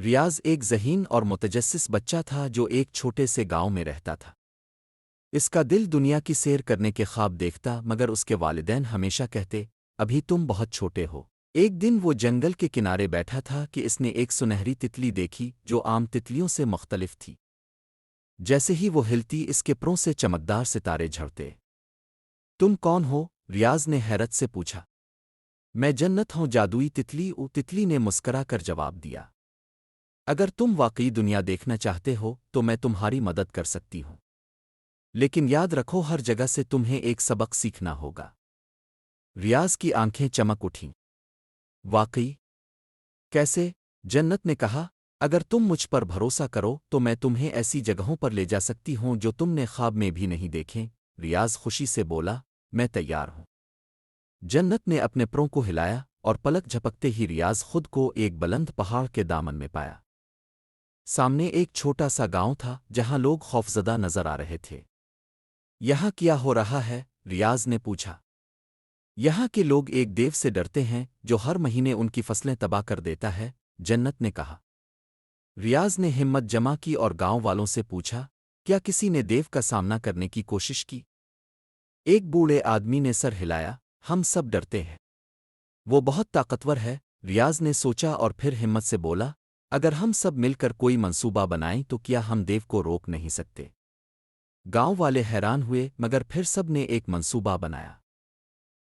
ریاض ایک ذہین اور متجسس بچہ تھا جو ایک چھوٹے سے گاؤں میں رہتا تھا۔ اس کا دل دنیا کی سیر کرنے کے خواب دیکھتا، مگر اس کے والدین ہمیشہ کہتے، ابھی تم بہت چھوٹے ہو۔ ایک دن وہ جنگل کے کنارے بیٹھا تھا کہ اس نے ایک سنہری تتلی دیکھی جو عام تتلیوں سے مختلف تھی۔ جیسے ہی وہ ہلتی، اس کے پروں سے چمکدار ستارے جھڑتے۔ تم کون ہو؟ ریاض نے حیرت سے پوچھا۔ میں جنت ہوں، جادوئی تتلی تتلی نے مسکرا کر جواب دیا۔ اگر تم واقعی دنیا دیکھنا چاہتے ہو تو میں تمہاری مدد کر سکتی ہوں، لیکن یاد رکھو ہر جگہ سے تمہیں ایک سبق سیکھنا ہوگا۔ ریاض کی آنکھیں چمک اٹھیں۔ واقعی؟ کیسے؟ جنت نے کہا، اگر تم مجھ پر بھروسہ کرو تو میں تمہیں ایسی جگہوں پر لے جا سکتی ہوں جو تم نے خواب میں بھی نہیں دیکھیں۔ ریاض خوشی سے بولا، میں تیار ہوں۔ جنت نے اپنے پروں کو ہلایا اور پلک جھپکتے ہی ریاض خود کو ایک بلند پہاڑ کے دامن میں پایا۔ سامنے ایک چھوٹا سا گاؤں تھا جہاں لوگ خوفزدہ نظر آ رہے تھے۔ یہاں کیا ہو رہا ہے؟ ریاض نے پوچھا۔ یہاں کے لوگ ایک دیو سے ڈرتے ہیں جو ہر مہینے ان کی فصلیں تباہ کر دیتا ہے، جنت نے کہا۔ ریاض نے ہمت جمع کی اور گاؤں والوں سے پوچھا، کیا کسی نے دیو کا سامنا کرنے کی کوشش کی؟ ایک بوڑھے آدمی نے سر ہلایا، ہم سب ڈرتے ہیں۔ وہ بہت طاقتور ہے، ریاض نے سوچا اور پھر ہمت سے بولا، اگر ہم سب مل کر کوئی منصوبہ بنائیں تو کیا ہم دیو کو روک نہیں سکتے؟ گاؤں والے حیران ہوئے، مگر پھر سب نے ایک منصوبہ بنایا۔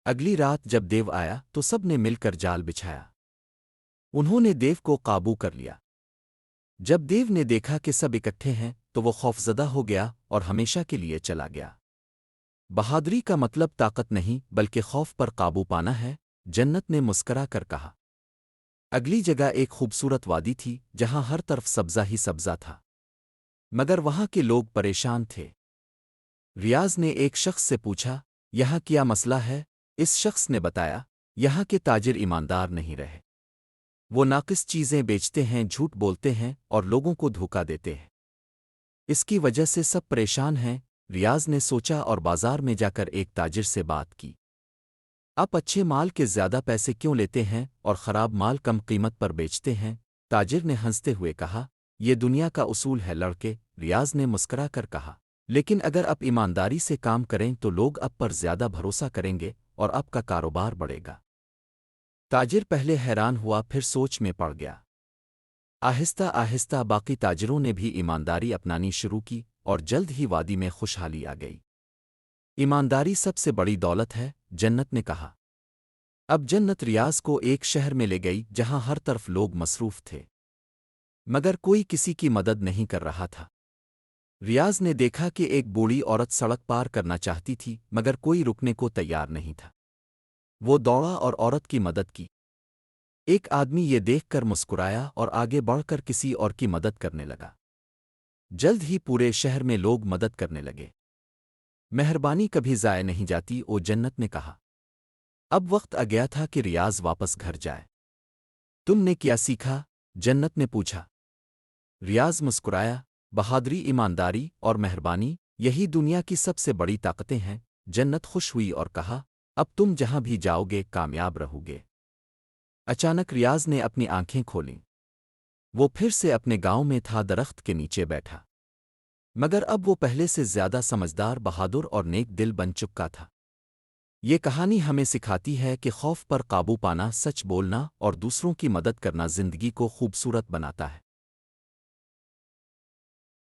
اگلی رات جب دیو آیا تو سب نے مل کر جال بچھایا۔ انہوں نے دیو کو قابو کر لیا۔ جب دیو نے دیکھا کہ سب اکٹھے ہیں تو وہ خوفزدہ ہو گیا اور ہمیشہ کے لیے چلا گیا۔ بہادری کا مطلب طاقت نہیں بلکہ خوف پر قابو پانا ہے، جنت نے مسکرا کر کہا۔ اگلی جگہ ایک خوبصورت وادی تھی جہاں ہر طرف سبزہ ہی سبزہ تھا، مگر وہاں کے لوگ پریشان تھے۔ ریاض نے ایک شخص سے پوچھا، یہاں کیا مسئلہ ہے؟ اس شخص نے بتایا، یہاں کے تاجر ایماندار نہیں رہے۔ وہ ناقص چیزیں بیچتے ہیں، جھوٹ بولتے ہیں اور لوگوں کو دھوکا دیتے ہیں۔ اس کی وجہ سے سب پریشان ہیں۔ ریاض نے سوچا اور بازار میں جا کر ایک تاجر سے بات کی۔ آپ اچھے مال کے زیادہ پیسے کیوں لیتے ہیں اور خراب مال کم قیمت پر بیچتے ہیں؟ تاجر نے ہنستے ہوئے کہا، یہ دنیا کا اصول ہے لڑکے۔ ریاض نے مسکرا کر کہا، لیکن اگر آپ ایمانداری سے کام کریں تو لوگ آپ پر زیادہ بھروسہ کریں گے اور آپ کا کاروبار بڑھے گا۔ تاجر پہلے حیران ہوا، پھر سوچ میں پڑ گیا۔ آہستہ آہستہ باقی تاجروں نے بھی ایمانداری اپنانی شروع کی اور جلد ہی وادی میں خوشحالی آ گئی۔ ایمانداری سب سے بڑی دولت ہے، جنت نے کہا۔ اب جنت ریاض کو ایک شہر میں لے گئی جہاں ہر طرف لوگ مصروف تھے، مگر کوئی کسی کی مدد نہیں کر رہا تھا۔ ریاض نے دیکھا کہ ایک بوڑھی عورت سڑک پار کرنا چاہتی تھی مگر کوئی رکنے کو تیار نہیں تھا۔ وہ دوڑا اور عورت کی مدد کی۔ ایک آدمی یہ دیکھ کر مسکرایا اور آگے بڑھ کر کسی اور کی مدد کرنے لگا۔ جلد ہی پورے شہر میں لوگ مدد کرنے لگے۔ مہربانی کبھی ضائع نہیں جاتی، جنت نے کہا۔ اب وقت آ گیا تھا کہ ریاض واپس گھر جائے۔ تم نے کیا سیکھا؟ جنت نے پوچھا۔ ریاض مسکرایا، بہادری، ایمانداری اور مہربانی، یہی دنیا کی سب سے بڑی طاقتیں ہیں۔ جنت خوش ہوئی اور کہا، اب تم جہاں بھی جاؤ گے کامیاب رہو گے۔ اچانک ریاض نے اپنی آنکھیں کھولیں۔ وہ پھر سے اپنے گاؤں میں تھا، درخت کے نیچے بیٹھا، مگر اب وہ پہلے سے زیادہ سمجھدار، بہادر اور نیک دل بن چکا تھا۔ یہ کہانی ہمیں سکھاتی ہے کہ خوف پر قابو پانا، سچ بولنا اور دوسروں کی مدد کرنا زندگی کو خوبصورت بناتا ہے۔